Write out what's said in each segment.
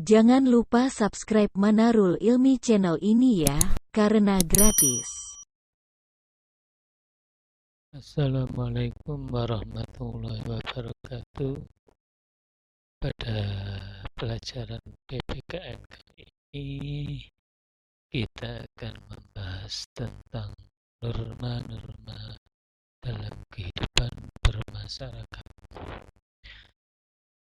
Jangan lupa subscribe Manarul Ilmi channel ini ya, karena gratis. Assalamualaikum warahmatullahi wabarakatuh. Pada pelajaran PPKN kali ini kita akan membahas tentang norma-norma dalam kehidupan bermasyarakat.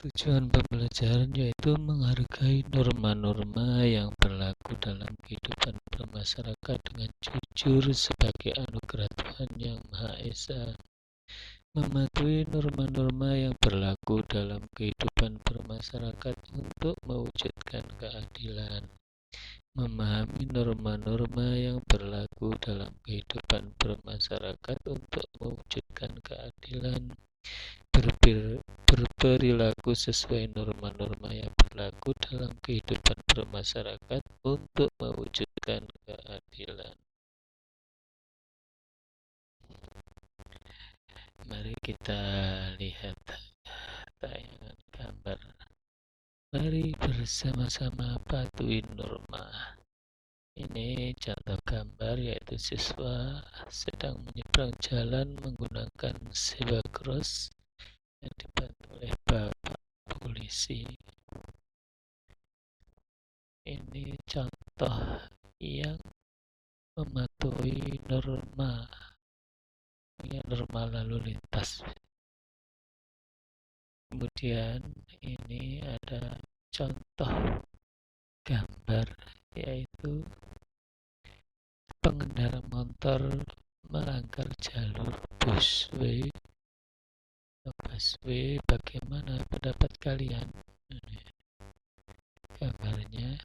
Tujuan pembelajaran yaitu menghargai norma-norma yang berlaku dalam kehidupan bermasyarakat dengan jujur sebagai anugerah Tuhan Yang Maha Esa, mematuhi norma-norma yang berlaku dalam kehidupan bermasyarakat untuk mewujudkan keadilan, memahami norma-norma yang berlaku dalam kehidupan bermasyarakat untuk mewujudkan keadilan, berperilaku sesuai norma-norma yang berlaku dalam kehidupan bermasyarakat untuk mewujudkan keadilan. Mari kita lihat tayangan gambar. Mari bersama-sama patuhi norma. Ini contoh gambar, yaitu siswa sedang menyeberang jalan menggunakan zebra cross yang dibantu oleh Bapak polisi. Ini contoh yang mematuhi norma lalu lintas. Kemudian ini ada contoh gambar, yaitu pengendara motor melanggar jalur busway. Bagaimana pendapat kalian? Ini gambarnya.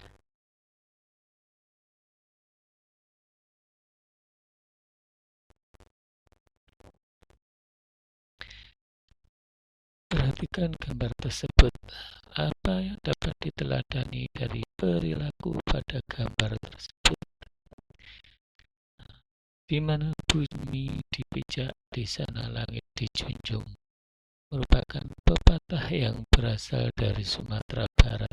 Perhatikan gambar tersebut. Apa yang dapat diteladani dari perilaku pada gambar tersebut? Di mana bumi dipijak, di sana langit dijunjung, merupakan pepatah yang berasal dari Sumatera Barat.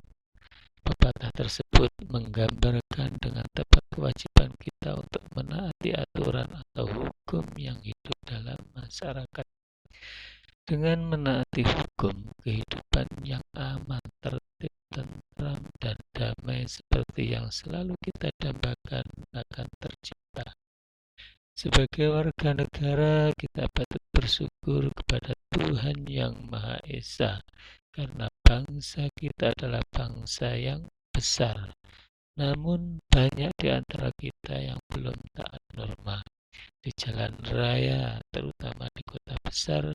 Pepatah tersebut menggambarkan dengan tepat kewajiban kita untuk menaati aturan atau hukum yang hidup dalam masyarakat. Dengan menaati hukum, kehidupan yang aman, tertib, tentram, dan damai seperti yang selalu kita dambakan akan tercipta. Sebagai warga negara, kita patut bersyukur kepada Tuhan Yang Maha Esa, karena bangsa kita adalah bangsa yang besar. Namun banyak di antara kita yang belum taat norma. Di jalan raya, terutama di kota besar,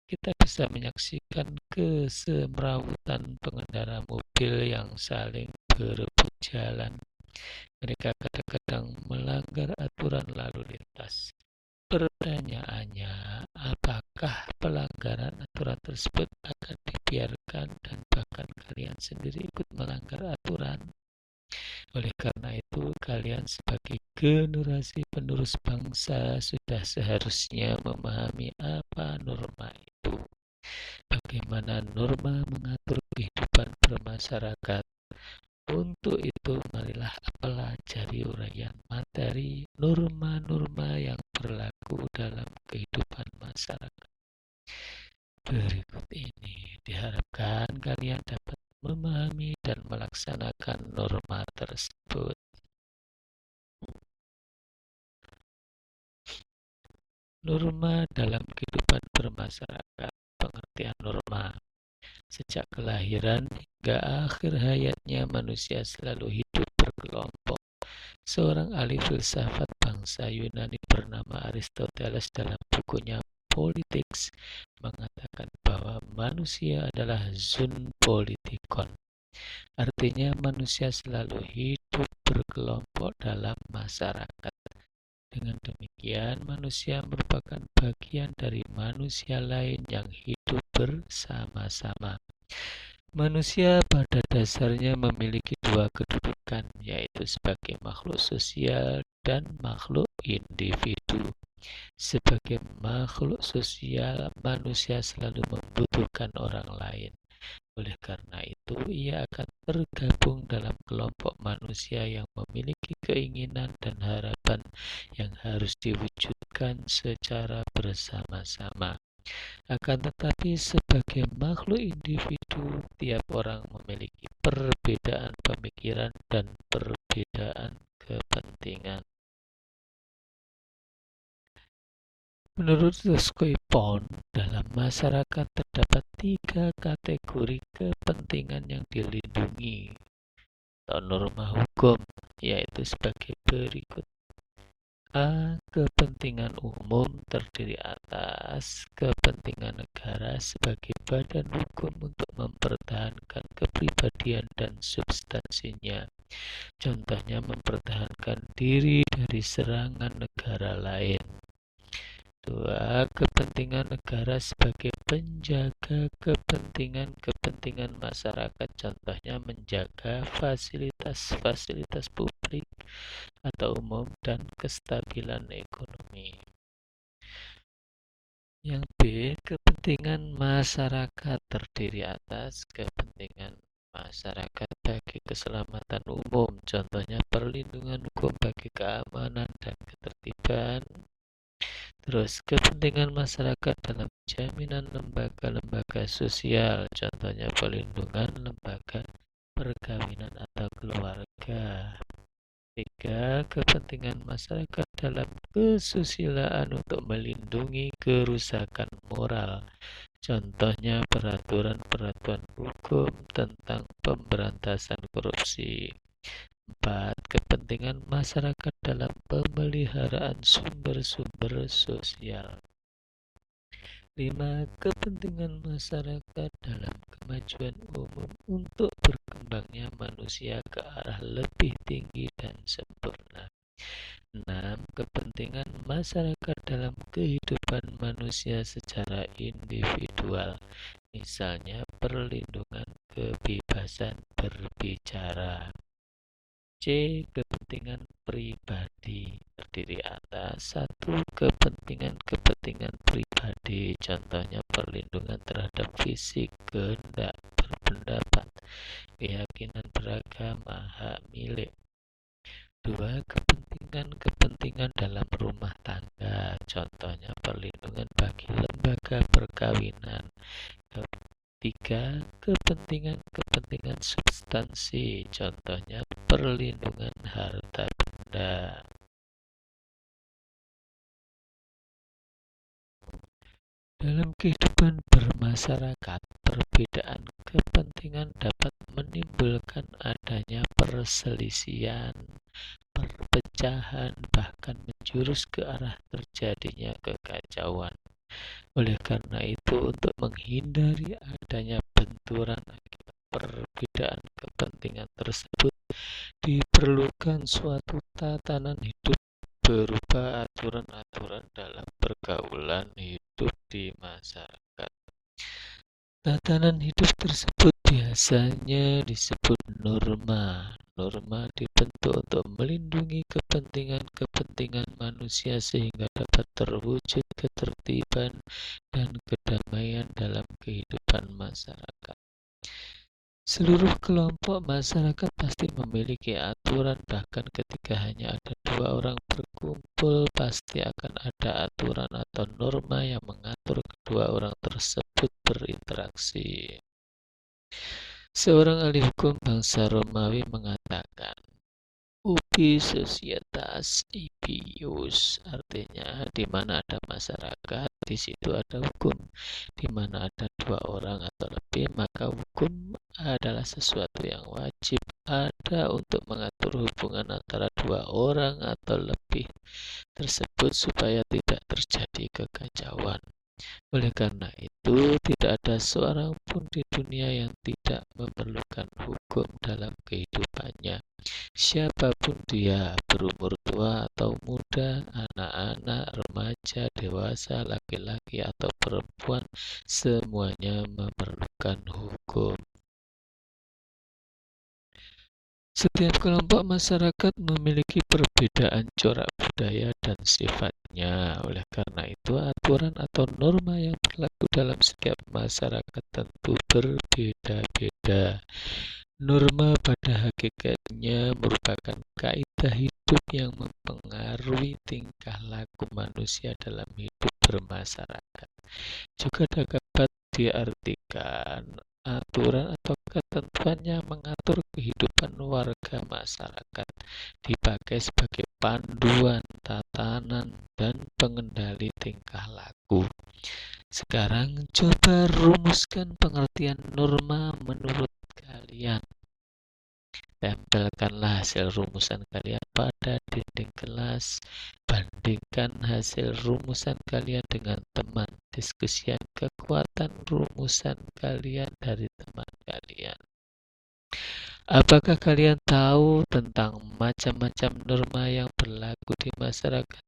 kita bisa menyaksikan kesemrawutan pengendara mobil yang saling berebut jalan. Mereka kadang-kadang melanggar aturan lalu lintas. Pertanyaannya, apakah pelanggaran aturan tersebut akan dibiarkan dan bahkan kalian sendiri ikut melanggar aturan? Oleh karena itu, kalian sebagai generasi penerus bangsa sudah seharusnya memahami apa norma itu. Bagaimana norma mengatur kehidupan bermasyarakat. Untuk itu, marilah pelajari uraian materi norma-norma yang berlaku dalam kehidupan masyarakat. Berikut ini diharapkan kalian dapat memahami dan melaksanakan norma tersebut. Norma dalam kehidupan bermasyarakat. Pengertian norma. Sejak kelahiran hingga akhir hayatnya, manusia selalu hidup berkelompok. Seorang ahli filsafat bangsa Yunani bernama Aristoteles dalam bukunya Politics mengatakan bahwa manusia adalah zoon politikon. Artinya manusia selalu hidup berkelompok dalam masyarakat. Dengan demikian, manusia merupakan bagian dari manusia lain yang hidup bersama-sama. Manusia pada dasarnya memiliki dua kedudukan, yaitu sebagai makhluk sosial dan makhluk individu. Sebagai makhluk sosial, manusia selalu membutuhkan orang lain. Oleh karena itu, ia akan tergabung dalam kelompok manusia yang memiliki keinginan dan harapan yang harus diwujudkan secara bersama-sama. Akan tetapi, sebagai makhluk individu, tiap orang memiliki perbedaan pemikiran dan perbedaan kepentingan. Menurut Skuypon, dalam masyarakat terdapat 3 kategori kepentingan yang dilindungi atau norma hukum, yaitu sebagai berikut. A. Kepentingan umum terdiri atas kepentingan negara sebagai badan hukum untuk mempertahankan kepribadian dan substansinya. Contohnya mempertahankan diri dari serangan negara lain. 2. Kepentingan negara sebagai penjaga kepentingan masyarakat, contohnya menjaga fasilitas-fasilitas publik atau umum dan kestabilan ekonomi. Yang B. Kepentingan masyarakat terdiri atas kepentingan masyarakat bagi keselamatan umum, contohnya perlindungan hukum bagi keamanan dan ketertiban. Terus, kepentingan masyarakat dalam jaminan lembaga-lembaga sosial, contohnya pelindungan lembaga perkawinan atau keluarga. 3. Kepentingan masyarakat dalam kesusilaan untuk melindungi kerusakan moral, contohnya peraturan-peraturan hukum tentang pemberantasan korupsi. 4. Kepentingan masyarakat dalam pemeliharaan sumber-sumber sosial. 5. Kepentingan masyarakat dalam kemajuan umum untuk berkembangnya manusia ke arah lebih tinggi dan sempurna. 6. Kepentingan masyarakat dalam kehidupan manusia secara individual, misalnya perlindungan kebebasan berbicara. C. Kepentingan pribadi terdiri atas 1. Kepentingan pribadi, contohnya perlindungan terhadap fisik, kehendak berpendapat, keyakinan beragama, hak milik. 2. Kepentingan dalam rumah tangga, contohnya perlindungan bagi lembaga perkawinan. 3. Kepentingan substansi, contohnya perlindungan harta benda. Dalam kehidupan bermasyarakat, perbedaan kepentingan dapat menimbulkan adanya perselisihan, perpecahan, bahkan menjurus ke arah terjadinya kekacauan. Oleh karena itu, untuk menghindari adanya benturan akibat perbedaan kepentingan tersebut, diperlukan suatu tatanan hidup berupa aturan-aturan dalam pergaulan hidup di masyarakat. Tatanan hidup tersebut biasanya disebut norma. Norma dibentuk untuk melindungi kepentingan manusia sehingga dapat terwujud ketertiban dan kedamaian dalam kehidupan masyarakat. Seluruh kelompok masyarakat pasti memiliki aturan, bahkan ketika hanya ada 2 orang berkumpul, pasti akan ada aturan atau norma yang mengatur kedua orang tersebut berinteraksi. Seorang ahli hukum bangsa Romawi mengatakan, ubi societas ius, artinya di mana ada masyarakat, di situ ada hukum. Di mana ada 2 orang atau lebih, maka hukum adalah sesuatu yang wajib ada untuk mengatur hubungan antara 2 orang atau lebih tersebut supaya tidak terjadi kekacauan. Oleh karena itu, tidak ada seorang pun di dunia yang tidak memerlukan hukum dalam kehidupannya. Siapapun dia, berumur tua atau muda, anak-anak, remaja, dewasa, laki-laki atau perempuan, semuanya memerlukan hukum. Setiap kelompok masyarakat memiliki perbedaan corak budaya dan sifatnya. Oleh karena itu, aturan atau norma yang berlaku dalam setiap masyarakat tentu berbeda-beda. Norma pada hakikatnya merupakan kaidah hidup yang mempengaruhi tingkah laku manusia dalam hidup bermasyarakat. Juga dapat diartikan aturan atau ketentuan yang mengatur kehidupan warga masyarakat, dipakai sebagai panduan, tatanan, dan pengendali tingkah laku. Sekarang coba rumuskan pengertian norma menurut kalian. Tempelkanlah hasil rumusan kalian pada dinding kelas. Bandingkan hasil rumusan kalian dengan teman. Diskusikan kekuatan rumusan kalian dari teman kalian. Apakah kalian tahu tentang macam-macam norma yang berlaku di masyarakat?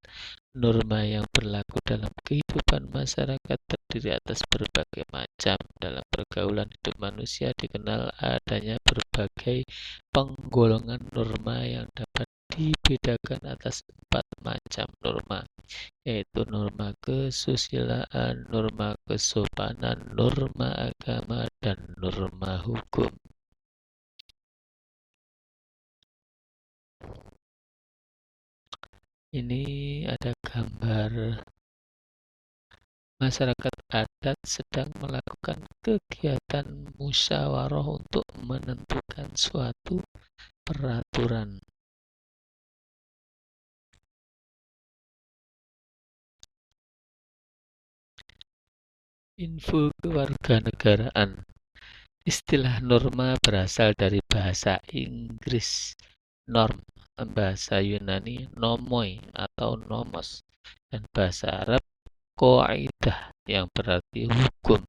Norma yang berlaku dalam kehidupan masyarakat terdiri atas berbagai macam. Dalam pergaulan hidup manusia dikenal adanya berbagai penggolongan norma yang dapat dibedakan atas 4 macam norma, yaitu norma kesusilaan, norma kesopanan, norma agama, dan norma hukum. Ini ada gambar masyarakat adat sedang melakukan kegiatan musyawarah untuk menentukan suatu peraturan. Info kewarganegaraan. Istilah norma berasal dari bahasa Inggris norm, bahasa Yunani nomoi atau nomos, dan bahasa Arab qaidah yang berarti hukum.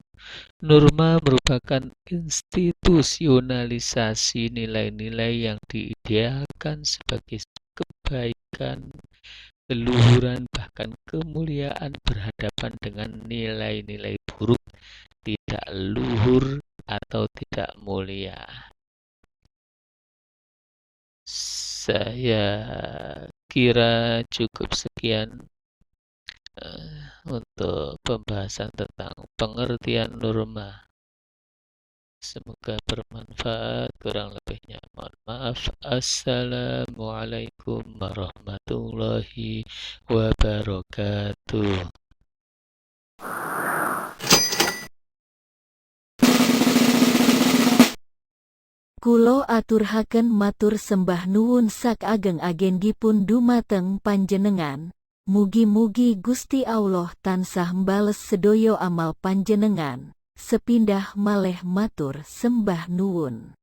Norma merupakan institusionalisasi nilai-nilai yang diidealkan sebagai kebaikan, keluhuran, bahkan kemuliaan berhadapan dengan nilai-nilai buruk, tidak luhur, atau tidak mulia. Saya kira cukup sekian untuk pembahasan tentang pengertian norma. Semoga bermanfaat. Kurang lebihnya mohon maaf. Assalamualaikum warahmatullahi wabarakatuh. Kulo aturhaken matur sembah nuwun sak ageng-agenggipun dumateng panjenengan. Mugi-mugi Gusti Allah tansah mbales sedoyo amal panjenengan. Sepindah malih matur sembah nuwun.